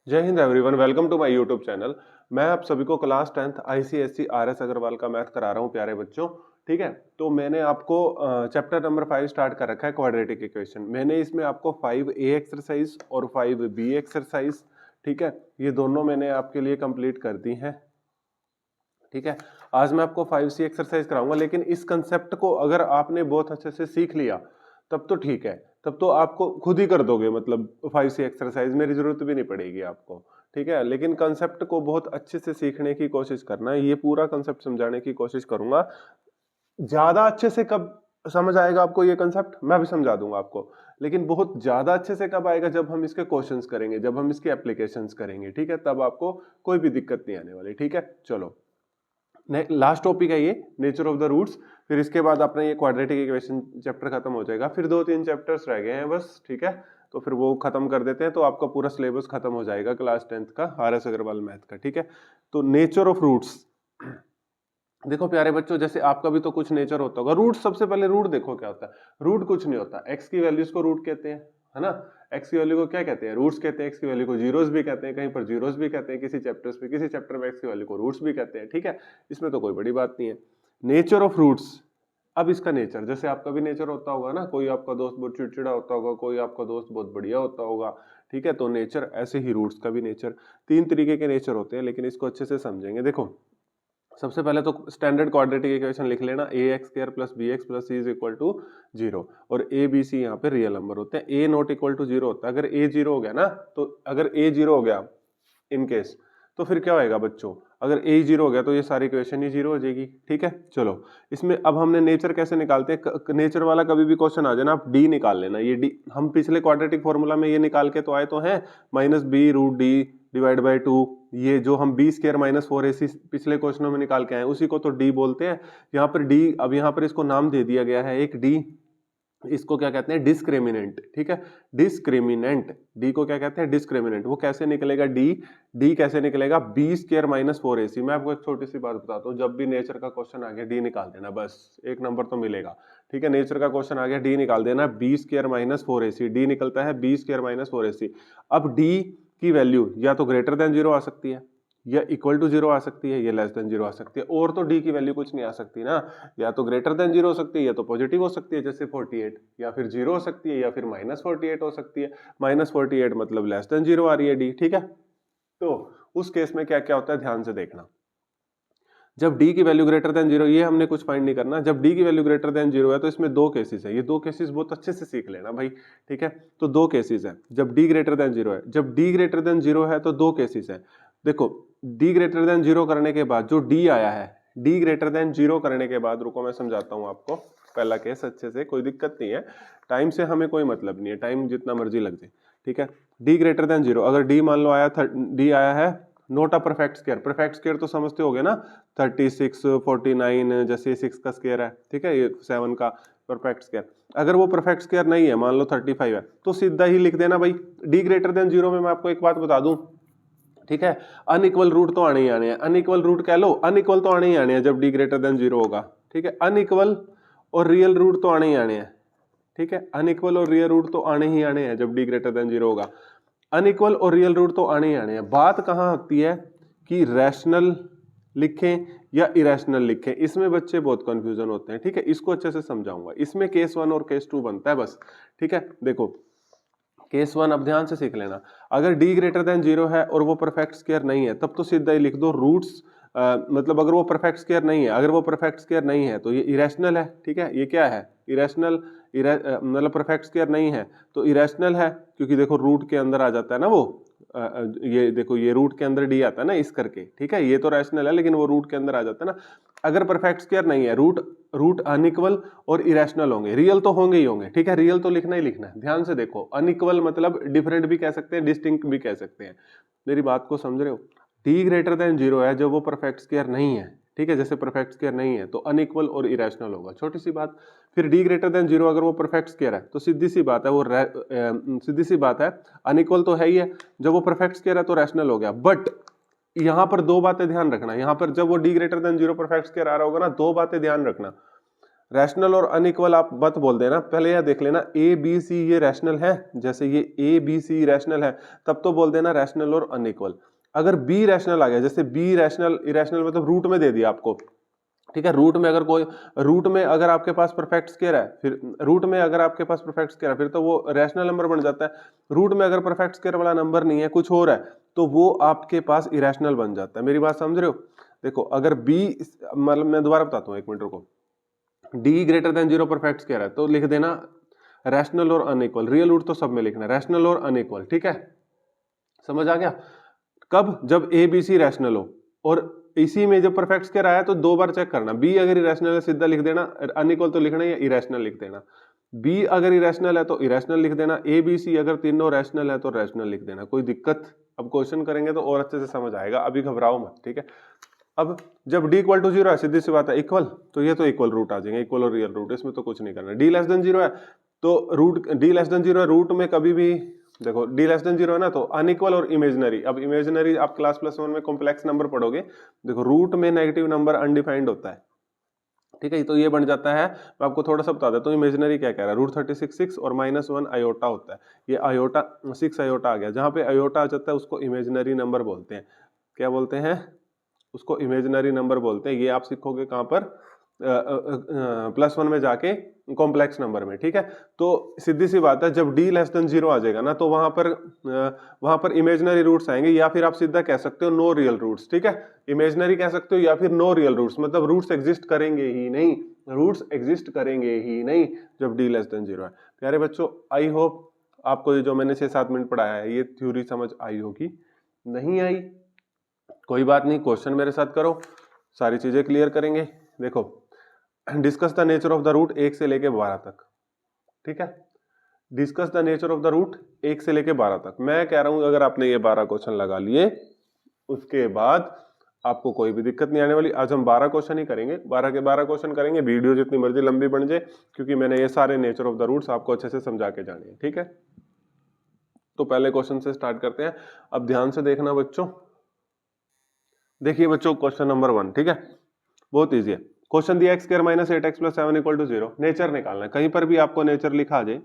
जय Hind everyone, welcome to my YouTube channel. मैं आप सभी को class 10th ICSE RS Agarwal का मैथ करा रहा हूं प्यारे बच्चों। ठीक है, तो मैंने आपको चैप्टर नंबर 5 स्टार्ट कर रखा है, क्वाड्रेटिक इक्वेशन। मैंने इसमें आपको 5A एक्सरसाइज और 5B एक्सरसाइज, ठीक है, ये दोनों मैंने आपके लिए कंप्लीट कर दी हैं। ठीक है, आज मैं आपको 5C एक्सरसाइज कराऊंगा, लेकिन इस कंसेप्ट को अगर आपने बहुत अच्छे से सीख लिया तब तो ठीक है, तब तो आपको खुद ही कर दोगे, मतलब 5C एक्सरसाइज मेरी जरूरत भी नहीं पड़ेगी आपको। ठीक है, लेकिन कंसेप्ट को बहुत अच्छे से सीखने की कोशिश करना है, ये पूरा कंसेप्ट समझाने की कोशिश करूंगा। ज्यादा अच्छे से कब समझ आएगा आपको ये कंसेप्ट, मैं भी समझा दूंगा आपको, लेकिन बहुत ज्यादा अच्छे से कब आएगा, जब हम इसके क्वेश्चंस करेंगे, जब हम इसके एप्लीकेशंस करेंगे। ठीक है, तब आपको कोई भी दिक्कत नहीं आने वाली। ठीक है, चलो लास्ट टॉपिक है ये, नेचर ऑफ द रूट्स। फिर इसके बाद अपना ये क्वाड्रेटिक इक्वेशन चैप्टर खत्म हो जाएगा, फिर 2-3 चैप्टर्स रह गए हैं बस। ठीक है, तो फिर वो खत्म कर देते हैं, तो आपका पूरा सिलेबस खत्म हो जाएगा क्लास 10th का आरएस अग्रवाल मैथ का। ठीक है, तो नेचर ऑफ रूट्स, देखो प्यारे बच्चों, जैसे आपका भी तो कुछ नेचर होता होगा। रूट, सबसे पहले रूट देखो क्या होता है। रूट कुछ नहीं होता, एक्स की वैल्यूज को रूट कहते हैं, है ना। एक्स की वैल्यू को क्या कहते हैं, रूट्स कहते हैं। एक्स की वैल्यू को जीरोस भी कहते हैं, कहीं पर जीरोस भी कहते हैं, किसी चैप्टर्स पे, किसी चैप्टर में एक्स की वैल्यू को रूट्स भी कहते हैं। ठीक है, इसमें तो कोई बड़ी बात नहीं है। नेचर ऑफ रूट्स, अब इसका नेचर, जैसे आपका भी नेचर होता होगा ना, कोई आपका दोस्त बहुत चिड़चिड़ा होता होगा, कोई आपका दोस्त बहुत बढ़िया होता होगा। ठीक है, तो नेचर ऐसे ही रूट्स का भी नेचर, 3 तरीके के नेचर होते हैं, लेकिन इसको अच्छे से समझेंगे। देखो, सबसे पहले तो स्टैंडर्ड क्वाड्रेटिक इक्वेशन लिख लेना, a x square plus b x plus c is equal to 0, और ए बी सी यहाँ पे रियल नंबर होते हैं। ए नॉट इक्वल टू 0 होता है। अगर ए 0 हो गया ना, तो अगर ए 0 हो गया इन केस, तो फिर क्या होएगा बच्चों, अगर ए 0 हो गया तो ये सारी इक्वेशन ही 0 हो जाएगी। ठीक है, चलो इसमें अब हमने नेचर कैसे निकालते हैं। नेचर वाला कभी भी क्वेश्चन आ जाए ना, आप डी निकाल लेना। ये डी हम पिछले क्वाड्रेटिक फॉर्मूला में ये निकाल के तो आए तो हैं, minus B root D divide by 2। ये जो हम बी स्क्वायर माइनस 4ac पिछले क्वेश्चनों में निकाल के आए, उसी को तो डी बोलते हैं। यहाँ पर डी, अब यहाँ पर इसको नाम दे दिया गया है एक डी, इसको क्या कहते हैं, डिस्क्रिमिनेंट। ठीक है, डिस्क्रिमिनेंट, डी को क्या कहते हैं, डिस्क्रिमिनेंट। वो कैसे निकलेगा, डी कैसे निकलेगा, बी स्क्वायर माइनस 4ac। मैं आपको एक छोटी सी बात बताता हूँ, जब भी नेचर का क्वेश्चन आ गया डी निकाल देना, बस 1 नंबर तो मिलेगा। ठीक है, नेचर का क्वेश्चन आ गया डी निकाल देना, B square minus 4ac, D निकलता है बी स्क्वायर माइनस 4ac। अब डी की वैल्यू या तो ग्रेटर देन 0 आ सकती है, या इक्वल टू 0 आ सकती है, या लेस देन 0 आ सकती है, और तो डी की वैल्यू कुछ नहीं आ सकती ना। या तो ग्रेटर देन 0 हो सकती है, या तो पॉजिटिव हो सकती है जैसे 48, या फिर 0 हो सकती है, या फिर माइनस 48 हो सकती है। माइनस 48 मतलब लेस देन 0 आ रही है डी। ठीक है, तो उस केस में क्या क्या होता है ध्यान से देखना। जब d की वैल्यू ग्रेटर देन 0, ये हमने कुछ फाइंड नहीं करना। जब d की वैल्यू ग्रेटर देन 0 है तो इसमें 2 केसेस है, ये 2 केसेस बहुत अच्छे से सीख लेना भाई। ठीक है, तो 2 केसेस है जब d ग्रेटर देन 0 है। जब d ग्रेटर देन 0 है तो 2 केसेस है। देखो, d ग्रेटर देन 0 करने के बाद जो d आया है, d ग्रेटर देन 0 करने के बाद, रुको मैं समझाता हूं आपको पहला केस अच्छे से, कोई दिक्कत नहीं है, टाइम से हमें कोई मतलब नहीं है, टाइम जितना मर्जी लग जाए। ठीक है, d ग्रेटर देन 0, अगर d मान लो आया, d आया है note a perfect square. Perfect square तो समझते होगे ना, 36, 49, जैसे 6 का स्क्वायर है। ठीक है, ये 7 का परफेक्ट स्क्वायर। अगर वो परफेक्ट स्क्वायर नहीं है, मान लो 35 है, तो सीधा ही लिख देना भाई। डी ग्रेटर देन 0 में मैं आपको एक बात बता दूं, ठीक है, अनइक्वल रूट तो आने ही आने हैं। अनइक्वल रूट कह लो, अनइक्वल तो आने ही आने हैं जब डी ग्रेटर देन 0 होगा। ठीक है, अनइक्वल और रियल रूट तो आने ही आने हैं। ठीक है, अनइक्वल और रियल रूट तो आने ही आने हैं जब डी ग्रेटर देन 0 होगा। अनइक्वल और रियल रूट तो आने ही आने हैं। बात कहां होती है कि रैशनल लिखें या इरेशनल लिखें, इसमें बच्चे बहुत कंफ्यूजन होते हैं। ठीक है, इसको अच्छे से समझाऊंगा। इसमें केस 1 और केस 2 बनता है बस। ठीक है, देखो केस 1 अब ध्यान से सीख लेना। अगर d ग्रेटर देन 0 है और वो परफेक्ट स्क्वायर नहीं है, तब तो सीधा ही लिख दो रूट्स, मतलब अगर वो परफेक्ट स्क्वायर नहीं है, अगर वो परफेक्ट स्क्वायर नहीं है तो ये इरेशनल है। ठीक है, ये क्या है, इरेशनल, मतलब परफेक्ट स्क्वायर नहीं है तो इरेशनल है, क्योंकि देखो रूट के अंदर आ जाता है ना वो, ये देखो ये रूट के अंदर डी आता है ना इस करके। ठीक है, ये तो रैशनल है लेकिन वो रूट के अंदर आ जाता है ना। अगर परफेक्ट स्क्वायर नहीं है, रूट अनइक्वल और इरेशनल होंगे, रियल तो होंगे ही होंगे। ठीक है, रियल तो लिखना ही लिखना है। ध्यान से देखो, अनइक्वल मतलब डिफरेंट भी कह सकते हैं, डिस्टिंक्ट भी कह सकते हैं। मेरी बात को समझ रहे हो, डी ग्रेटर देन 0 है जब वो परफेक्ट स्क्वायर नहीं है। ठीक है, जैसे परफेक्ट स्क्वायर नहीं है तो अनइक्वल और इरेशनल होगा, छोटी सी बात। फिर डी ग्रेटर देन 0 अगर वो परफेक्ट स्क्वायर है तो सीधी सी बात है, वो सीधी सी बात है, अनइक्वल तो है ही है, जब वो परफेक्ट स्क्वायर है तो रैशनल हो गया। बट यहां पर 2 बातें ध्यान रखना। यहां पर जब वो D greater than 0 perfect square आ रहा होगा ना, 2 बातें ध्यान रखना। रैशनल और अनइक्वल आप मत बोल देना, पहले यह देख लेना ए बी सी ये रैशनल है, जैसे ये ए बी सी रैशनल है तब तो बोल देना रैशनल और अनइक्वल। अगर बी रैशनल आ गया, जैसे बी रैशनल इरेशनल मतलब रूट में दे दिया आपको, ठीक है, रूट में अगर कोई रूट में अगर आपके पास परफेक्ट स्क्वायर है, फिर रूट में अगर आपके पास परफेक्ट स्क्वायर है फिर तो वो रैशनल नंबर बन जाता है। रूट में अगर परफेक्ट स्क्वायर वाला नंबर नहीं है, कुछ और है, तो वो आपके पास इरेशनल बन जाता है। मेरी बात समझ रहे हो? देखो अगर बी, मतलब मैं दोबारा बताता हूँ, एक मिनट रुको, D greater than 0 perfect square है तो लिख देना रैशनल और अनइक्वल, रियल रूट तो सब में लिखना रैशनल और अनइक्वल, ठीक है, समझ आ गया? कब? जब ए बी सी रैशनल हो, और इसी में जब परफेक्ट स्क्वायर आया तो दो बार चेक करना, बी अगर इरेशनल है सीधा लिख देना, अनइक्वल तो लिखना या इरेशनल लिख देना। बी अगर इरेशनल है तो इरेशनल लिख देना, ए बी सी अगर तीनों रैशनल है तो रैशनल लिख देना। कोई दिक्कत? अब क्वेश्चन करेंगे तो और अच्छे से समझ आएगा, अभी घबराओ मत, ठीक है। अब जब d इक्वल टू 0 है, सीधी सी बात है इक्वल, तो ये तो इक्वल रूट आ जाएंगे, इक्वल और रियल रूट, इसमें तो कुछ नहीं करना। d लेस देन 0 है तो रूट, d लेस देन 0 है, रूट में कभी भी देखो d लेस देन 0 है ना, तो अनइक्वल और इमेजिनरी। अब इमेजिनरी आप क्लास +1 में कॉम्प्लेक्स नंबर पढ़ोगे, देखो रूट में नेगेटिव नंबर अनडिफाइंड होता है, ठीक है, तो ये बन जाता है। मैं आपको थोड़ा सा बता देता हूँ इमेजिनरी क्या कह रहा है। रूट 36 6 और -1 आयोटा होता है, ये आयोटा 6 आयोटा आ गया, जहां पे आयोटा आ जाता है उसको इमेजिनरी नंबर बोलते हैं। क्या बोलते हैं? उसको इमेजिनरी नंबर बोलते हैं। ये आप सीखोगे कहां पर? +1 में जाके कॉम्प्लेक्स नंबर में, ठीक है। तो सीधी सी बात है, जब d लेस देन 0 आ जाएगा ना, तो वहां पर इमेजिनरी रूट्स आएंगे, या फिर आप सीधा कह सकते हो नो रियल रूट्स, ठीक है। इमेजिनरी कह सकते हो या फिर नो रियल रूट्स, मतलब रूट्स एग्जिस्ट करेंगे ही नहीं, रूट्स एग्जिस्ट करेंगे ही नहीं जब d लेस देन 0 है। प्यारे बच्चों, आई होप आपको ये जो मैंने 6-7 मिनट पढ़ाया है ये थ्योरी समझ आई होगी। नहीं आई कोई बात नहीं, क्वेश्चन मेरे साथ करो, सारी चीजें क्लियर करेंगे। देखो, discuss the nature of the root 1 से लेके 12 तक, ठीक है। Discuss the nature of the root 1 से लेके 12 तक। मैं कह रहा हूं अगर आपने ये 12 क्वेश्चन लगा लिए, उसके बाद आपको कोई भी दिक्कत नहीं आने वाली। आज हम 12 क्वेश्चन ही करेंगे, 12 के 12 क्वेश्चन करेंगे, वीडियो जितनी मर्जी लंबी बन जाए, क्योंकि मैंने ये सारे नेचर ऑफ द रूट्स आपको अच्छे से समझा के जाने हैं, ठीक है। तो पहले क्वेश्चन से स्टार्ट करते हैं। अब ध्यान से देखना बच्चों, देखिए बच्चों क्वेश्चन नंबर 1, ठीक है, बहुत इजी है। क्वेश्चन दिया x² - 8x + 7 = 0, नेचर निकालना है। कहीं पर भी आपको नेचर लिखा आ जाए,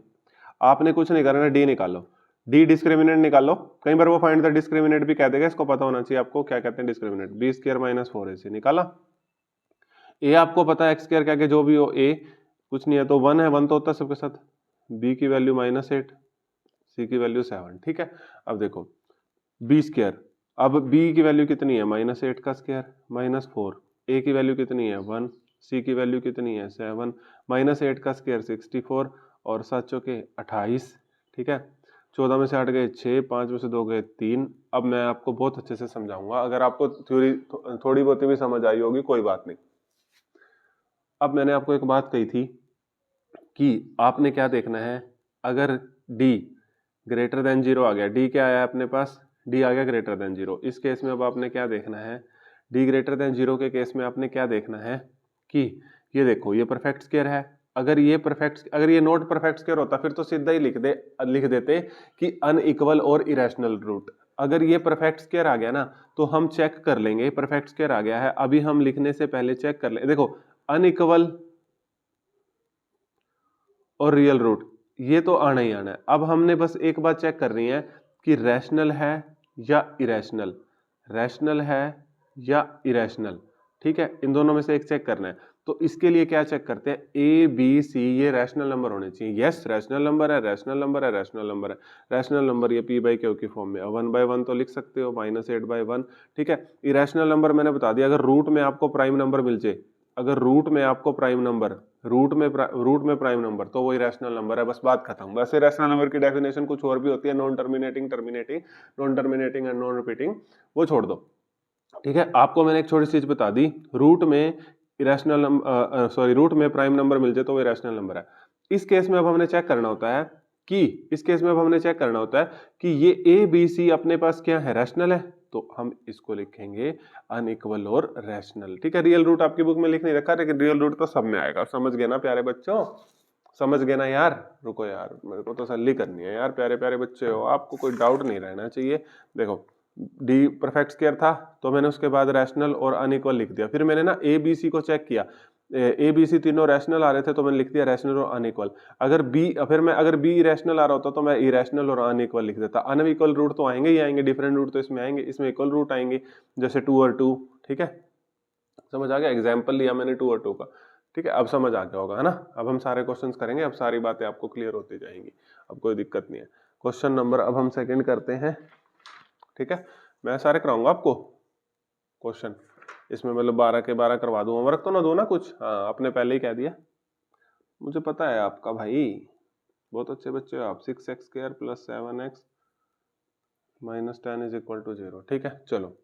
आपने कुछ नहीं करना, डी निकालो, डी डिस्क्रिमिनेंट निकालो। कहीं पर वो फाइंड द डिस्क्रिमिनेंट भी कह देगा, इसको पता होना चाहिए आपको क्या कहते हैं डिस्क्रिमिनेंट। b² - 4ac निकाला। ए आपको पता है x² क्या, जो भी हो, ए कुछ नहीं है तो 1 है, 1 तो होता है सबके साथ, b की वैल्यू -8, c की वैल्यू 7, ठीक है। अब देखो b², अब b की वैल्यू कितनी है? -8 का स्क्वायर -4, a की वैल्यू कितनी है? 1, c की वैल्यू कितनी है? 7, -8 का स्क्वायर 64 और 7 चौके 28, ठीक है। 14 में से 8 गए 6, 5 में से 2 गए 3। अब मैं आपको बहुत अच्छे से समझाऊंगा, अगर आपको थ्योरी थोड़ी बहुत भी समझ आई होगी कोई बात नहीं। अब मैंने आपको एक बात कही थी कि आपने क्या देखना है, अगर d ग्रेटर देन 0 आ गया, d क्या आया अपने पास? d आ गया ग्रेटर देन 0। इस केस में अब आपने क्या देखना है, d ग्रेटर देन 0 के केस में आपने क्या देखना है कि ये देखो ये परफेक्ट स्क्वायर है। अगर ये नॉट परफेक्ट स्क्वायर होता फिर तो सीधा ही लिख देते कि अनइक्वल और इरेशनल रूट। अगर ये परफेक्ट स्क्वायर आ गया ना तो हम चेक कर लेंगे, परफेक्ट स्क्वायर आ गया है, अभी हम लिखने से पहले चेक कर ले। देखो अनइक्वल और रियल रूट ये तो आना ही आना है। अब हमने बस एक बात चेक करनी है कि रैशनल है या इरेशनल, रैशनल है या इरेशनल, ठीक है, इन दोनों में से एक चेक करना है। तो इसके लिए क्या चेक करते हैं, ए बी सी ये रैशनल नंबर होने चाहिए। यस रैशनल नंबर है, रैशनल नंबर है, रैशनल नंबर है, रैशनल नंबर ये p/q की फॉर्म में 1/1 तो लिख सकते हो, -8/1, ठीक है। इरेशनल नंबर मैंने बता दिया, अगर रूट में आपको प्राइम नंबर मिल जाए, अगर रूट में आपको प्राइम नंबर, रूट में प्राइम नंबर, तो वो इरेशनल नंबर है, बस बात खत्म। वैसे इरेशनल नंबर की डेफिनेशन कुछ और भी होती है, non terminating, terminating, non terminating and non repeating, वो छोड़ दो, ठीक है। आपको मैंने एक छोटी सी चीज बता दी, रूट में इरेशनल रूट में प्राइम नंबर मिल जाए तो वो इरेशनल नंबर है। इस केस में अब हमने चेक करना होता है कि ये ए बी सी अपने पास क्या है, रैशनल है, तो हम इसको लिखेंगे अनइक्वल और रैशनल, ठीक है। रियल रूट आपकी बुक में लिख नहीं रखा, लेकिन रियल रूट तो सब में आएगा, समझ गए ना प्यारे बच्चों, समझ गए ना यार। रुको यार, मेरे को तसल्ली करनी है यार, प्यारे प्यारे बच्चे हो, आपको कोई डाउट नहीं रहना चाहिए। देखो डी परफेक्ट स्क्वायर था तो मैंने उसके बाद रैशनल और अनइक्वल लिख दिया, फिर मैंने ना ए बी सी को चेक किया, ए बी सी तीनों रैशनल आ रहे थे तो मैंने लिख दिया रैशनल और अनइक्वल। अगर बी, फिर मैं अगर बी इरेशनल आ रहा होता तो मैं इरेशनल और अनइक्वल लिख देता। अनइक्वल रूट तो आएंगे ही आएंगे, डिफरेंट रूट तो इसमें आएंगे, इसमें इक्वल रूट आएंगे, जैसे 2 और 2। ठीक है, समझ आ गया? एग्जाम्पल लिया मैंने 2 और 2 का। ठीक है, अब समझ आ गया होगा, है ना? अब हम सारे क्वेश्चंस करेंगे, अब सारी बातें आपको क्लियर होती जाएंगी, अब कोई दिक्कत नहीं है। क्वेश्चन नंबर अब हम सेकंड करते हैं। ठीक है, मैं सारे कराऊंगा आपको क्वेश्चन, इसमें मतलब 12 के 12 करवा दूं। होमवर्क तो ना दो ना कुछ? हाँ, आपने पहले ही कह दिया, मुझे पता है आपका भाई, बहुत अच्छे बच्चे हो आप। 6x² + 7x - 10 = 0। ठीक है, चलो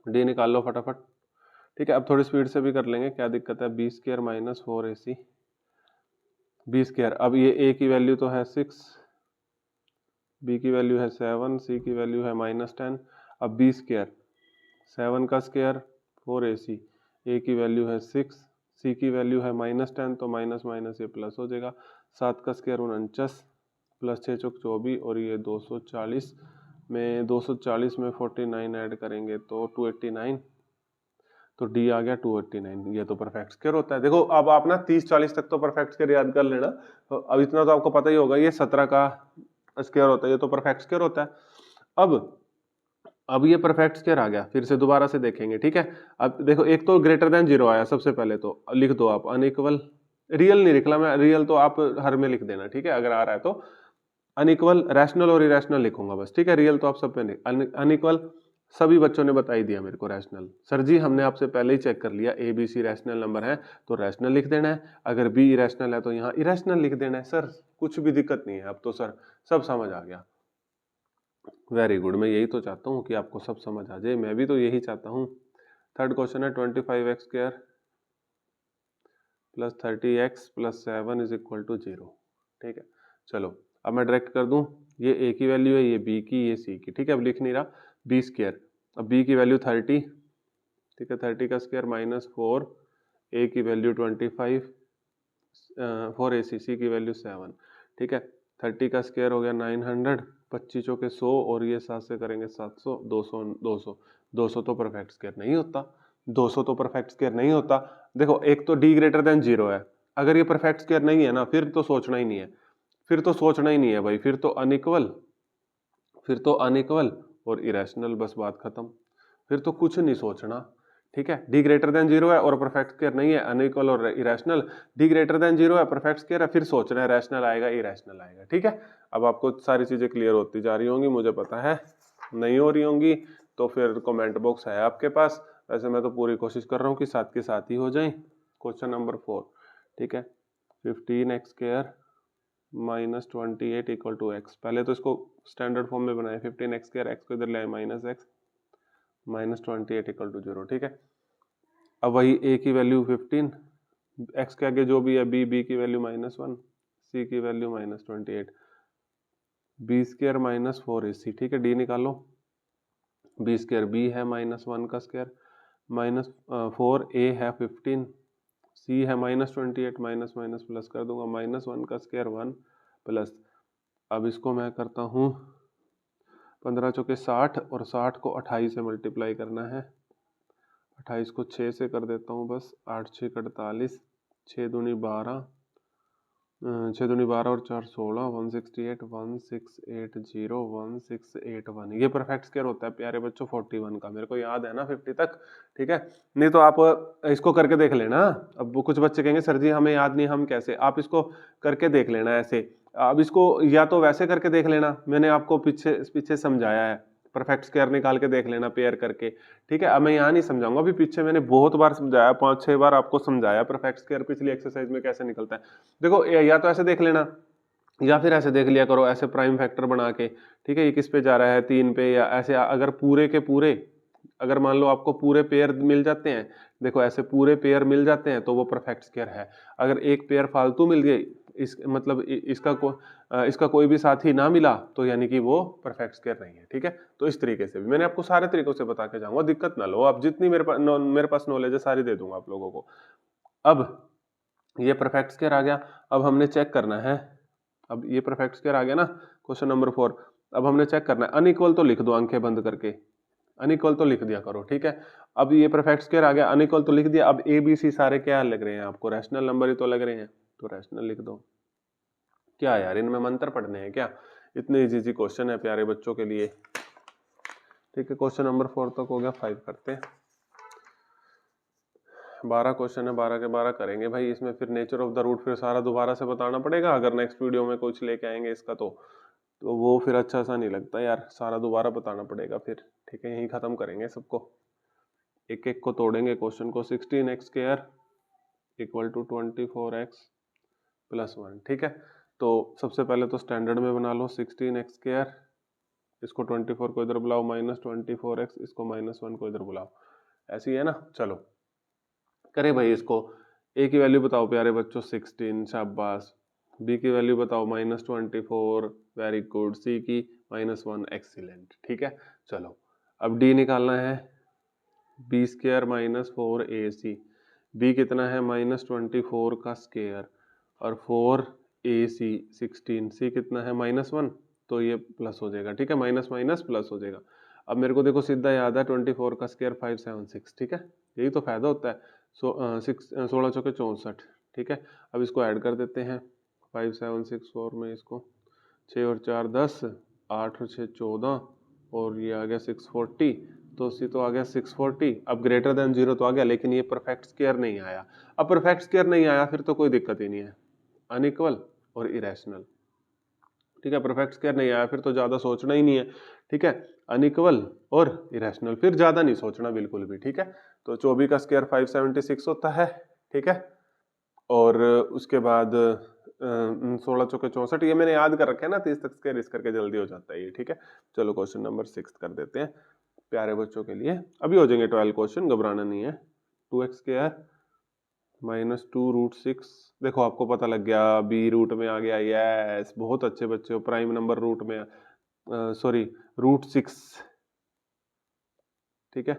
डी निकाल लो फटाफट। ठीक है, अब थोड़ी स्पीड से भी कर लेंगे, क्या दिक्कत है। b² - 4ac b²। अब ये a की वैल्यू तो है 6, b की वैल्यू है 7, c की वैल्यू है -10। अब b², 7 का स्क्वायर 4ac, a की वैल्यू है 6, c की वैल्यू है -10, तो माइनस माइनस ये प्लस हो जाएगा। 7 का स्क्वायर 49 + 6 × 24 और ये 240 में 240 में 49 ऐड करेंगे तो 289, तो डी आ गया 289। ये तो परफेक्ट स्क्वायर होता है। देखो अब आप ना 30-40 तक तो परफेक्ट स्क्वायर याद कर लेना, तो अब इतना तो आपको पता ही होगा, ये 17 का स्क्वायर होता है, ये तो परफेक्ट स्क्वायर होता है। अब ये परफेक्ट स्क्वायर आ गया, फिर से दोबारा से देखेंगे। ठीक है, अब देखो एक तो ग्रेटर देन 0 आया, सबसे पहले तो लिख दो आप अनइक्वल। रियल नहीं लिखला मैं, रियल तो आप हर में लिख देना। ठीक है, अगर आ रहा है तो अनइक्वल, रैशनल और इरेशनल लिखूंगा बस। ठीक है, रियल तो आप सब पे नहीं। अनइक्वल सभी बच्चों ने बता ही दिया मेरे को। रैशनल, सर जी हमने आपसे पहले ही चेक कर लिया, A B C rational number है तो रैशनल लिख देना है, अगर बी इरेशनल है तो यहाँ इरेशनल लिख देना है। सर कुछ भी दिक्कत नहीं है, अब तो सर सब समझ आ गया। वेरी गुड, मैं यही तो चाहता हूँ कि आपको सब समझ आ जाए, मैं भी तो यही चाहता हूँ। थर्ड क्वेश्चन है 25x² + 30x + 7 = 0। ठीक है, चलो अब मैं डायरेक्ट कर दूं, ये a की वैल्यू है, ये b की, ये c की। ठीक है, अब लिख नहीं रहा, b²। अब b की वैल्यू 30, ठीक है, 30 का स्क्वायर -4, a की वैल्यू 25, 4ac, c की वैल्यू 7। ठीक है, 30 का स्क्वायर हो गया 900, 25 चौके 100 और ये 7 से करेंगे 700, 200 200 200 तो परफेक्ट स्क्वायर नहीं होता। 200 तो परफेक्ट स्क्वायर नहीं होता। देखो एक तो d ग्रेटर देन 0 है, अगर ये परफेक्ट स्क्वायर नहीं है ना, फिर तो सोचना ही नहीं है, फिर तो सोचना ही नहीं है भाई, फिर तो अनइक्वल, फिर तो अनइक्वल और इरेशनल, बस बात खत्म, फिर तो कुछ नहीं सोचना। ठीक है, डी ग्रेटर देन 0 है और परफेक्ट स्क्वायर नहीं है, अनइक्वल और इरेशनल। डी ग्रेटर देन 0 है, परफेक्ट स्क्वायर है, फिर सोचना है रैशनल आएगा इरेशनल आएगा। ठीक है, अब आपको सारी चीजें क्लियर होती जा रही होंगी, मुझे पता है। नहीं हो रही होंगी तो फिर कमेंट बॉक्स है आपके पास, वैसे मैं तो पूरी कोशिश कर रहा हूँ कि साथ के साथ ही हो जाए। Question number 4। ठीक है, 15x² - 28 = x। पहले तो इसको स्टैंडर्ड फॉर्म में बनाए, 15x², x को इधर ले आए -x, -28 = 0। ठीक है, अब वही a की वैल्यू 15, x के आगे जो भी है b की वैल्यू -1, c की वैल्यू -28, b² - 4ac। ठीक है, d निकालो, b² b है -1 का स्क्वायर, -4a है 15, c है -28, माइनस माइनस प्लस कर दूंगा, -1 का स्क्वायर 1 प्लस, अब इसको मैं करता हूँ 15 चौके 60 और 60 को 28 से मल्टीप्लाई करना है, 28 को 6 से कर देता हूँ बस, 8 6 48, 6 दूनी 12, 6 दूनी 12 और 4 16, 168, 1680, 1681। ये परफेक्ट स्क्वायर होता है प्यारे बच्चों 41 का, मेरे को याद है ना 50 तक। ठीक है, नहीं तो आप इसको करके देख लेना। अब वो कुछ बच्चे कहेंगे सर जी हमें याद नहीं, हम कैसे, आप इसको करके देख लेना ऐसे। अब इसको या तो वैसे करके देख लेना, मैंने आपको पीछे पीछे समझाया है, परफेक्ट स्क्वायर निकाल के देख लेना पेयर करके। ठीक है, अब मैं यहाँ नहीं समझाऊंगा, अभी पीछे मैंने बहुत बार समझाया, 5-6 बार आपको समझाया परफेक्ट स्क्वायर पिछली एक्सरसाइज में कैसे निकलता है। देखो या तो ऐसे देख लेना या फिर ऐसे देख लिया करो, ऐसे प्राइम फैक्टर बना के। ठीक है, ये किस पे जा रहा है, 3 पे, या ऐसे अगर पूरे के पूरे, अगर मान लो आपको पूरे पेयर मिल जाते हैं, देखो ऐसे पूरे पेयर मिल जाते हैं तो वो परफेक्ट स्क्वायर है। अगर एक पेयर फालतू मिल गई, इस मतलब इसका कोई भी साथी ना मिला तो यानी कि वो परफेक्ट स्क्वायर नहीं है। ठीक है, तो इस तरीके से भी मैंने आपको सारे तरीकों से बता के जाऊंगा, दिक्कत ना लो आप, जितनी मेरे पास नॉलेज है सारी दे दूंगा आप लोगों को। अब ये परफेक्ट स्क्वायर आ गया, अब हमने चेक करना है, अब ये परफेक्ट स्क्वायर आ गया ना, क्वेश्चन नंबर 4। अब हमने चेक करना है, अनइक्वल तो लिख दो आंखें बंद करके, अनइक्वल तो लिख दिया करो, ठीक है। अब ये परफेक्ट स्क्वायर आ गया, अनइक्वल तो लिख दिया, अब ए बी सी सारे क्या लग रहे हैं आपको, रैशनल नंबर ही तो लग रहे हैं, तो रैशनल लिख दो। क्या यार इनमें मंत्र पढ़ने हैं क्या, इतने इजी क्वेश्चन है प्यारे बच्चों के लिए, ठीक है। क्वेश्चन नंबर 4 तक हो गया, 5 करते हैं। 12 क्वेश्चन है, 12 के 12 करेंगे भाई। इसमें फिर नेचर ऑफ द रूट फिर सारा दोबारा से बताना पड़ेगा, अगर नेक्स्ट वीडियो में कुछ लेके आएंगे इसका तो वो फिर अच्छा सा नहीं लगता यार, सारा दोबारा बताना पड़ेगा फिर, ठीक है। यहीं खत्म करेंगे सबको, एक एक को तोड़ेंगे क्वेश्चन को। 16x square equal to 24x plus 1, ठीक है। तो सबसे पहले तो स्टैंडर्ड में बना लो 16x स्क्वायर, इसको 24 को इधर बुलाओ, माइनस 24x, इसको माइनस 1 को इधर बुलाओ, ऐसी है ना। चलो करें भाई इसको। ए की वैल्यू बताओ प्यारे बच्चों 16, शाबाश। बी की वैल्यू बताओ माइनस 24, वेरी गुड। सी की माइनस 1, एक्सीलेंट, ठीक है। चलो अब डी निकालना है, B square minus 4ac, B कितना है माइनस 24 का स्क्वायर और 4ac 16, सी कितना है माइनस 1, तो ये प्लस हो जाएगा, ठीक है। माइनस माइनस प्लस हो जाएगा। अब मेरे को देखो सीधा याद है 24 का स्क्वायर 576, ठीक है। यही तो फायदा होता है। 16 चौके 64, ठीक है। अब इसको ऐड कर देते हैं, 5764 में इसको 6 और 4 10, 8 और 6 14 और ये आ गया 640, तो सी तो आ गया 640। अब ग्रेटर देन 0 तो आ गया, लेकिन ये परफेक्ट स्क्वायर नहीं आया। अब परफेक्ट स्क्वायर नहीं आया फिर तो कोई दिक्कत ही नहीं है, अनइक्वल और इरेशनल, ठीक है। परफेक्ट स्क्वायर नहीं आया फिर तो ज्यादा सोचना ही नहीं है, ठीक है। अनइक्वल और इरेशनल, फिर ज्यादा नहीं सोचना बिल्कुल भी, ठीक है। तो 24 का स्क्वायर 576 होता है, ठीक है। और उसके बाद 16 चौके 64, ये मैंने याद कर रखा है ना, 30 तक स्क्वायर इस करके जल्दी हो जाता है ये, ठीक है। चलो क्वेश्चन नंबर 6 कर देते हैं प्यारे बच्चों के लिए, अभी हो जाएंगे 12 क्वेश्चन, घबराना नहीं है। 2x स्क्वायर माइनस 2√6, देखो आपको पता लग गया, बी रूट में आ गया, यस बहुत अच्छे बच्चे हो। प्राइम नंबर रूट में, सॉरी √6, ठीक है,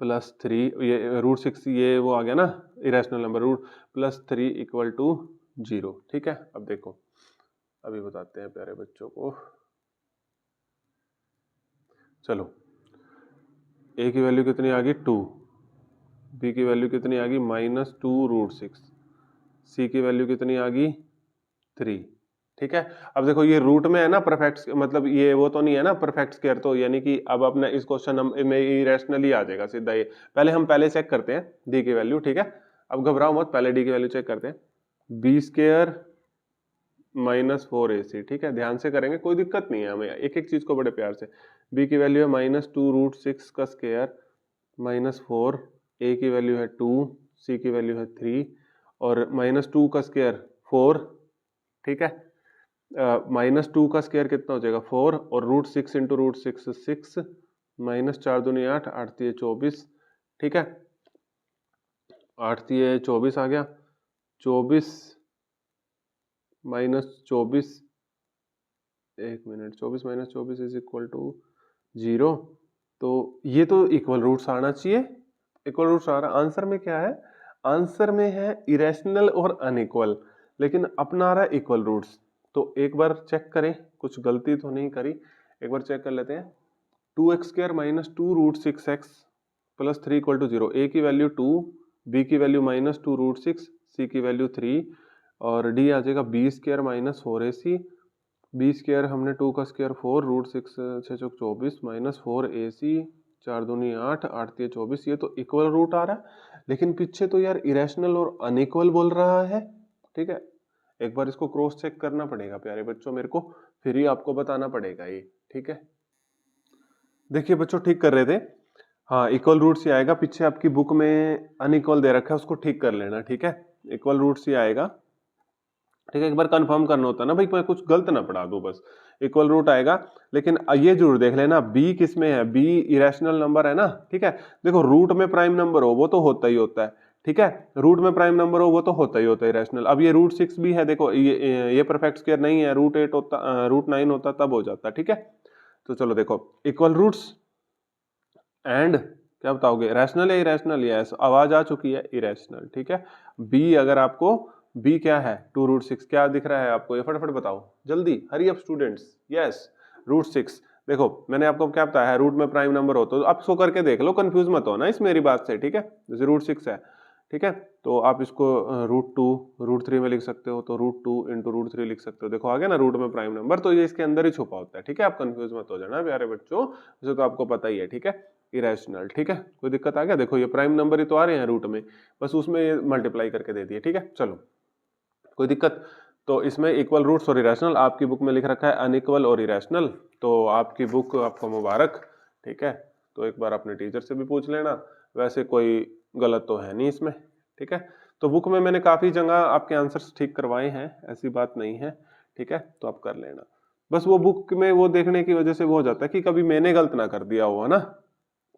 प्लस 3, ये √6 ये वो आ गया ना irrational number, root plus 3 equal to 0, ठीक है। अब देखो अभी बताते हैं प्यारे बच्चों को, चलो ए की वैल्यू कितनी आ गई 2, बी की वैल्यू कितनी आ गई माइनस 2√6, सी की वैल्यू कितनी आ गई 3, ठीक है। अब देखो ये रूट में है ना परफेक्ट, मतलब ये वो तो नहीं है ना परफेक्ट स्क्वायर, तो यानी कि अब अपने इस क्वेश्चन में इरेशनल ही आ जाएगा सीधा ये। पहले चेक करते हैं डी की वैल्यू, ठीक है। अब घबराओ मत, पहले डी की वैल्यू चेक करते हैं, बी स्क्वायर माइनस 4ac, ठीक है। ध्यान से करेंगे, कोई दिक्कत नहीं है हमें, एक एक चीज को बड़े प्यार से। बी की वैल्यू है माइनस 2√6 का स्क्वायर माइनस 4, ए की वैल्यू है 2, सी की वैल्यू है 3 और माइनस 2 का स्क्वायर 4, ठीक है। माइनस 2 का स्क्वायर कितना हो जाएगा 4 और √6 इंटू √6 6, माइनस 4 दूनी 8, 8 3 24, ठीक है। 8 3 24 आ गया, 24 माइनस 24, एक minute, 24 minus 24 is equal to 0, तो ये तो इक्वल रूट्स आना चाहिए, इक्वल रूट्स आ रहा। आंसर में क्या है, आंसर में है इरेशनल और अनइक्वल, लेकिन अपना रहा है इक्वल रूट्स। तो एक बार चेक करें, कुछ गलती तो नहीं करी, एक बार चेक कर लेते हैं। 2x square minus 2√6x plus 3 equal to 0, A की वैल्यू 2, बी की वैल्यू माइनस 2√6, सी की वैल्यू 3 और डी आ जाएगा B square minus 4ac, B square हमने 2 का स्क्वायर 4, √6 6 चौक 24 माइनस 4ac, 4 दूनी 8, 8 3 24, ये तो इक्वल रूट आ रहा है, लेकिन पीछे तो यार इरेशनल और अनइक्वल बोल रहा है, ठीक है। एक बार इसको क्रॉस चेक करना पड़ेगा प्यारे बच्चों मेरे को, फिर ही आपको बताना पड़ेगा ये, ठीक है। देखिए बच्चों ठीक कर रहे थे, हाँ इक्वल रूट से आएगा, पीछे आपकी बुक में अनइक्वल दे रखा है, उसको ठीक कर लेना, ठीक है। इक्वल रूट से आएगा, ठीक है। एक बार कंफर्म करना होता है ना भाई, मैं कुछ गलत ना पढ़ा दूं, बस इक्वल रूट आएगा। लेकिन ये जरूर देख लेना बी किस में है, बी इरेशनल नंबर है ना, ठीक है। देखो रूट में प्राइम नंबर हो वो तो होता ही होता है, ठीक है। रूट में प्राइम नंबर हो वो तो होता ही होता है इरेशनल। अब ये √6 भी है, देखो ये परफेक्ट स्क्वायर नहीं है, √8 होता, √9 होता तब हो जाता, ठीक है। तो चलो देखो इक्वल रूट्स एंड क्या बताओगे, रैशनल या इरेशनल, यस आवाज आ चुकी है, इरेशनल, ठीक है। बी अगर आपको, बी क्या है 2√6, क्या दिख रहा है आपको, ये फटाफट बताओ जल्दी, हरी अप स्टूडेंट्स, यस √6, देखो मैंने आपको क्या बताया है, रूट में प्राइम नंबर हो तो आप इसको करके देख लो, कंफ्यूज मत हो ना इस मेरी बात से, ठीक है। जैसे √6 है, ठीक है, तो आप इसको √2 √3 में लिख सकते हो, तो √2 इंटू √3 लिख सकते हो। देखो आ गया ना रूट में प्राइम नंबर, तो ये इसके अंदर ही छुपा होता है, ठीक है। आप कंफ्यूज मत हो जाना प्यारे बच्चों, वैसे तो आपको पता ही है, ठीक है। इरेशनल, ठीक है, कोई दिक्कत आ गया? देखो ये प्राइम नंबर ही तो आ रहे हैं रूट में, बस उसमें ये मल्टीप्लाई करके दे दिए, ठीक है। चलो कोई दिक्कत? तो इसमें इक्वल रूट्स और इरेशनल, आपकी बुक में लिख रखा है अनइक्वल और इरेशनल, तो आपकी बुक आपको मुबारक, ठीक है। तो एक बार अपने टीचर से भी पूछ लेना, वैसे कोई गलत तो है नहीं इसमें, ठीक है। तो बुक में मैंने काफी जगह आपके आंसर्स ठीक करवाए हैं, ऐसी बात नहीं है, ठीक है, तो आप कर लेना। बस वो बुक में वो देखने की वजह से वो हो जाता है कि कभी मैंने गलत ना कर दिया हो, है ना,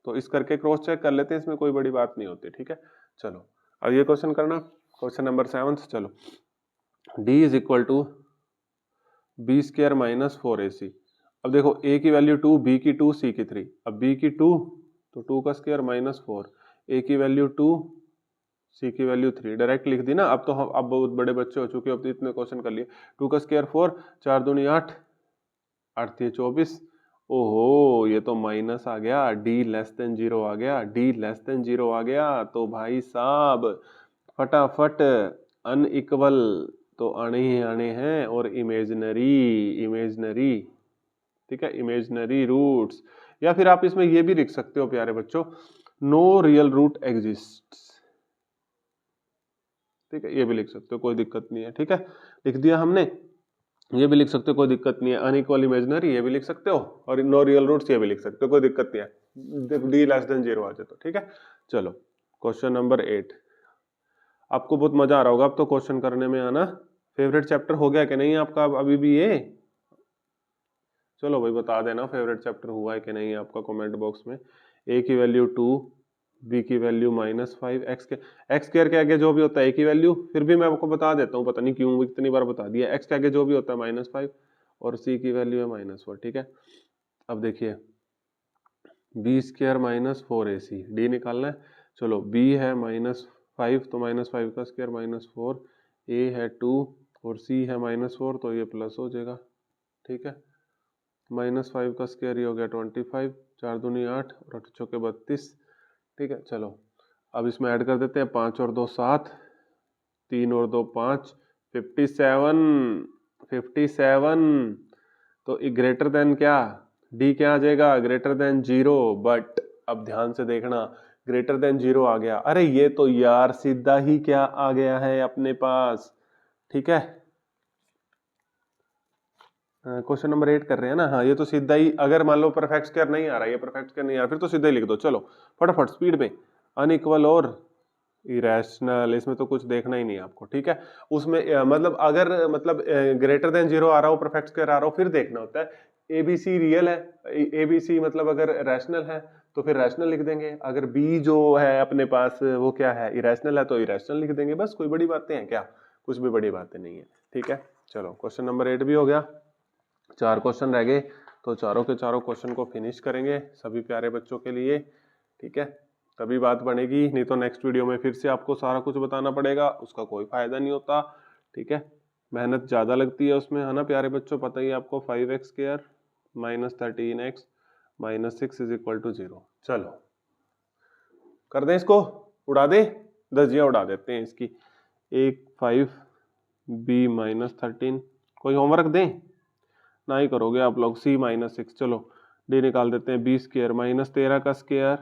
तो इस करके क्रॉस चेक कर लेते हैं, इसमें कोई बड़ी बात नहीं होती, ठीक है। चलो अब ये क्वेश्चन करना, क्वेश्चन नंबर 7। चलो d is equal to b² minus 4ac। अब देखो a की वैल्यू 2, b की 2, c की 3। अब b की 2 तो 2 का स्क्वायर माइनस 4, a की वैल्यू 2, c की वैल्यू 3, डायरेक्ट लिख दी ना। अब तो हम अब बहुत बड़े बच्चे हो चुके, अब तो इतने क्वेश्चन कर लिए। 2 का स्क्वायर 4, 4 दूनी 8, 8 3 24। ओहो ये तो माइनस आ गया, d लेस देन 0 आ गया, d लेस देन 0 आ गया, तो भाई साहब फटाफट अनइक्वल तो आने ही आने हैं, और इमेजिनरी, इमेजिनरी, ठीक है, इमेजिनरी रूट्स। या फिर आप इसमें ये भी लिख सकते हो प्यारे बच्चों, नो रियल रूट एग्जिस्ट्स, ठीक है, ये भी लिख सकते हो, कोई दिक्कत नहीं है, ठीक है। लिख दिया हमने, ये भी लिख सकते हो, कोई दिक्कत नहीं है। अनइक्वल इमेजिनरी ये भी लिख सकते हो, और नो रियल रूट्स ये भी लिख सकते हो, कोई दिक्कत नहीं है, d लेस देन 0 आ जाए तो, ठीक है। चलो क्वेश्चन नंबर 8। आपको बहुत मजा आ रहा होगा अब तो क्वेश्चन करने में, आना फेवरेट चैप्टर हो गया कि नहीं आपका अभी भी ये? चलो भाई बता देना फेवरेट चैप्टर हुआ है कि नहीं आपका कमेंट बॉक्स में। a की वैल्यू 2, b की वैल्यू -5, x स्क्वायर के आगे जो भी होता है a की वैल्यू, फिर भी मैं आपको बता देता हूँ, पता नहीं क्यों इतनी बार बता दिया, x के आगे जो भी होता है -5, और c की वैल्यू है -4, ठीक है। अब देखिए b² माइनस 4ac, d निकालना है। चलो b है -5, तो -5 का स्क्वायर -4, a है 2 और c है -4, तो ये प्लस हो जाएगा, ठीक है। -5 का स्क्वायर ये हो गया 25, 4 दूनी 8 और 8 चौके 32, ठीक है। चलो अब इसमें ऐड कर देते हैं, 5 और 2 7, 3 और 2 5, 57, 57। तो ग्रेटर देन क्या, डी क्या आ जाएगा, ग्रेटर देन 0, बट अब ध्यान से देखना, ग्रेटर देन 0 आ गया, अरे ये तो यार सीधा ही क्या आ गया है अपने पास, ठीक है। क्वेश्चन नंबर 8 कर रहे हैं ना, हाँ ये तो सीधा ही, अगर मान लो परफेक्ट स्क्वायर नहीं आ रहा, ये परफेक्ट स्क्वायर नहीं आ रहा, फिर तो सीधा ही लिख दो। चलो फटाफट स्पीड में, अनइक्वल और इरेशनल, इसमें तो कुछ देखना ही नहीं है आपको, ठीक है। उसमें मतलब अगर मतलब ग्रेटर देन 0 आ रहा हो, परफेक्ट स्क्वायर आ रहा हो, फिर देखना होता है ABC रियल है, ABC मतलब अगर रैशनल है तो फिर रैशनल लिख देंगे, अगर B जो है अपने पास वो क्या है, इरेशनल है, तो इरेशनल लिख देंगे, बस कोई बड़ी बातें हैं क्या, कुछ भी बड़ी बातें नहीं है, ठीक है। चलो क्वेश्चन नंबर 8 भी हो गया, 4 क्वेश्चन रह गए, तो चारों के चारों क्वेश्चन को फिनिश करेंगे सभी प्यारे बच्चों के लिए, ठीक है, तभी बात बनेगी, नहीं तो नेक्स्ट वीडियो में फिर से आपको सारा कुछ बताना पड़ेगा, उसका कोई फायदा नहीं होता, ठीक है। मेहनत ज्यादा लगती है उसमें, है ना प्यारे बच्चों, पता ही आपको, 5x² -13x -6 is equal to 0। चलो कर दें इसको, उड़ा दे, दर्जियां उड़ा देते हैं इसकी। 5 b -13, कोई होमवर्क दें ना ही करोगे आप लोग, c -6। चलो d निकाल देते हैं, b² -13 का स्क्वायर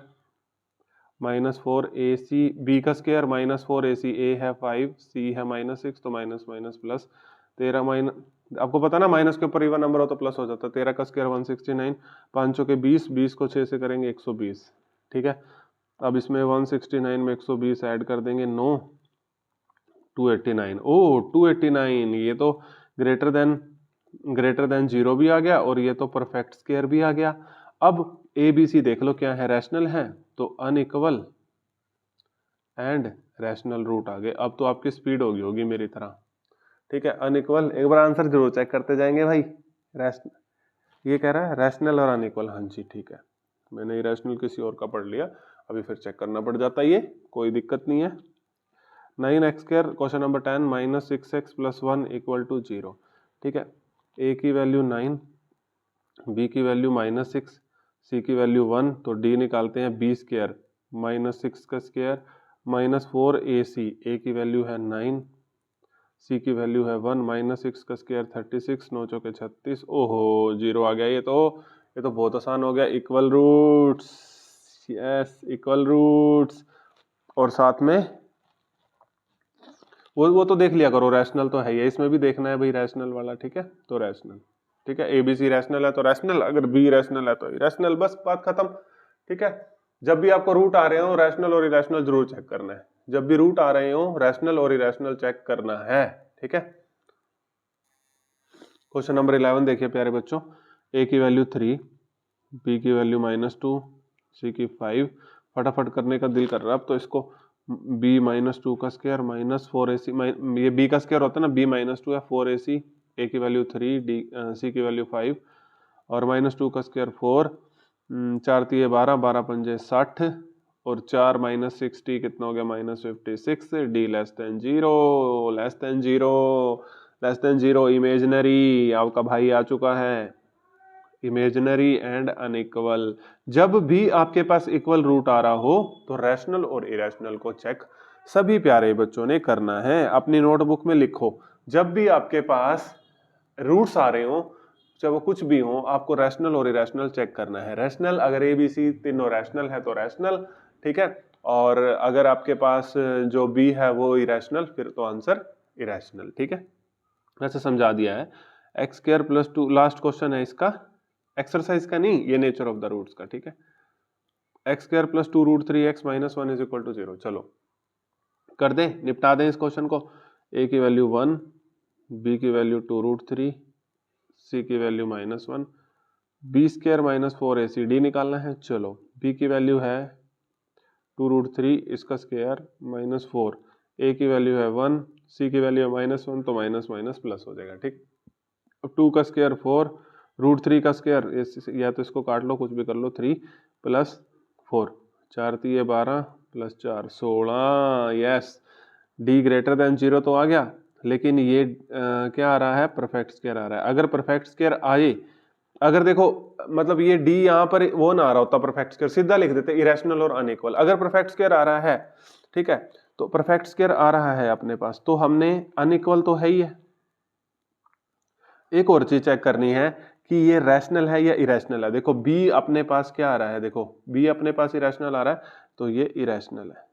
-4ac, b का स्क्वायर -4ac, a है 5, c है -6, तो माइनस माइनस प्लस 13 माइनस, आपको पता ना माइनस के ऊपर इवन नंबर हो तो प्लस हो जाता है। 13 का स्क्वायर 169, 5 के 20, 20 को 6 से करेंगे 120, ठीक है। अब इसमें 169 में 120 ऐड कर देंगे, 9 289, ओ 289, ये तो ग्रेटर देन 0 भी आ गया, और ये तो परफेक्ट स्क्वायर भी आ गया। अब ए बी सी देख लो क्या है, रैशनल है, तो अनइक्वल एंड रैशनल रूट आ गए। अब तो आपकी स्पीड होगी मेरी तरह, ठीक है। अनइक्वल, एक बार आंसर जरूर चेक करते जाएंगे भाई। रैशनल ये कह रहा है, रैशनल और अनइक्वल, हाँ जी ठीक है, मैंने रैशनल किसी और का पढ़ लिया, अभी फिर चेक करना पड़ जाता है, ये कोई दिक्कत नहीं है। 9x², क्वेश्चन नंबर 10, -6x + 1 = 0, ठीक है। a की वैल्यू 9, b की वैल्यू -6, c की वैल्यू 1, तो d निकालते हैं b स्क्वायर -6 का स्क्वायर -4ac, a की वैल्यू है 9, c की वैल्यू है 1, -6 का स्क्वायर 36, 9 चौके 36, ओहो जीरो आ गया। ये तो बहुत आसान हो गया। Equal roots, yes equal roots, और साथ में वो तो देख लिया करो, रैशनल तो है ही, इसमें भी देखना है भाई रैशनल वाला, ठीक है। तो रैशनल, ठीक है, ABC रैशनल है तो रैशनल, अगर B रैशनल है तो इरैशनल, बस बात खत्म, ठीक है। जब भी आपको रूट आ रहे हो रैशनल और इरैशनल जरूर चेक करना है, जब भी रूट आ रहे हो रैशनल और इरैशनल चेक करना है, ठीक है। क्वेश्चन नंबर 11 देखिए प्यारे बच्चों, a की वैल्यू 3, b की वैल्यू -2, c की 5, फटाफट करने का दिल कर रहा है अब तो इसको। b -2 का स्क्वायर -4ac, ये b का स्क्वायर होता है ना, b -2 है 4ac, a की वैल्यू 3, c की वैल्यू 5, और -2 का स्क्वायर 4, 4 तिये 12, 12 पंजे 60, और 4 -60 कितना हो गया -56, d less than 0, less than 0, less than 0, imaginary आपका भाई आ चुका है, इमेजिनरी एंड अनइक्वल। जब भी आपके पास इक्वल रूट आ रहा हो तो रैशनल और इरैशनल को चेक सभी प्यारे बच्चों ने करना है। अपनी नोटबुक में लिखो, जब भी आपके पास रूट्स आ रहे हो, चाहे वो कुछ भी हो, आपको रैशनल और इरैशनल चेक करना है। रैशनल अगर ABC तीनों रैशनल है तो रैशनल, ठीक है, और अगर आपके पास जो B है वो इरैशनल, फिर तो आंसर इरैशनल, ठीक है। वैसे समझा दिया है। x² + 2, लास्ट क्वेश्चन है इसका, एक्सरसाइज का नहीं, ये नेचर ऑफ द रूट्स का, ठीक है। x² + 2√3x - 1 = 0, चलो कर दें, निपटा दें इस क्वेश्चन को। a की वैल्यू 1, b की वैल्यू 2√3, c की वैल्यू -1, b² - 4ac, d निकालना है। चलो b की वैल्यू है 2√3, इसका स्क्वायर -4, a की वैल्यू है 1, c की वैल्यू है -1, तो माइनस माइनस प्लस हो जाएगा, ठीक। अब 2 का स्क्वायर 4, √3 का स्क्वायर, या तो इसको काट लो, कुछ भी कर लो, 3 + 4, 4 तिये 12 + 4 16, यस, d > 0 तो आ गया, लेकिन ये क्या आ रहा है, परफेक्ट स्क्वायर आ रहा है। अगर परफेक्ट स्क्वायर आए, अगर देखो मतलब ये d यहाँ पर वो ना आ रहा होता परफेक्ट स्क्वायर, सीधा लिख देते इरैशनल और अनइक्वल। अगर परफेक्ट स्क्वायर आ रहा है, ठीक है, तो परफेक्ट स्क्वायर आ रहा है अपने पास, तो हमने अनइक्वल तो है ही है। एक और चीज चेक करनी है कि ये रैशनल है या इरैशनल है। देखो b अपने पास क्या आ रहा है, देखो b अपने पास इरैशनल आ रहा है, तो ये इरैशनल है,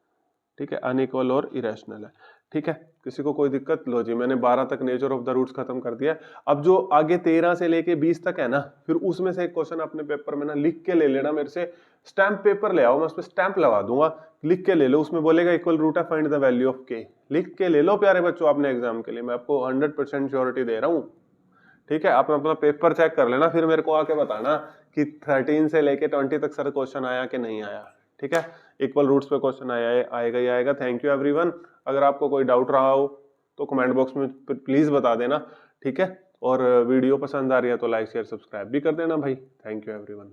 ठीक है, अनइक्वल और इरैशनल है, ठीक है। किसी को कोई दिक्कत? लो जी, मैंने 12 तक नेचर ऑफ द रूट्स खत्म कर दिया। अब जो आगे 13 से लेके 20 तक है ना, फिर उसमें से एक क्वेश्चन अपने पेपर में ना लिख के ले लेना मेरे से, स्टैंप पेपर ले आओ, मैं उस पर स्टैंप लगा दूंगा, लिख के ले लो, उसमें बोलेगा इक्वल रूट है, find the value of k, लिख के ले लो प्यारे बच्चों अपने एग्जाम के लिए, मैं आपको 100% श्योरिटी दे रहा हूँ, ठीक है। आप अपना पेपर चेक कर लेना, फिर मेरे को आके बताना कि 13 से लेके 20 तक सर क्वेश्चन आया कि नहीं आया, ठीक है। इक्वल रूट्स पे क्वेश्चन आएगा ही आएगा। Thank you everyone. अगर आपको कोई डाउट रहा हो तो कमेंट बॉक्स में प्लीज बता देना, ठीक है। और वीडियो पसंद आ रही है तो लाइक शेयर सब्सक्राइब भी कर देना भाई। Thank you everyone.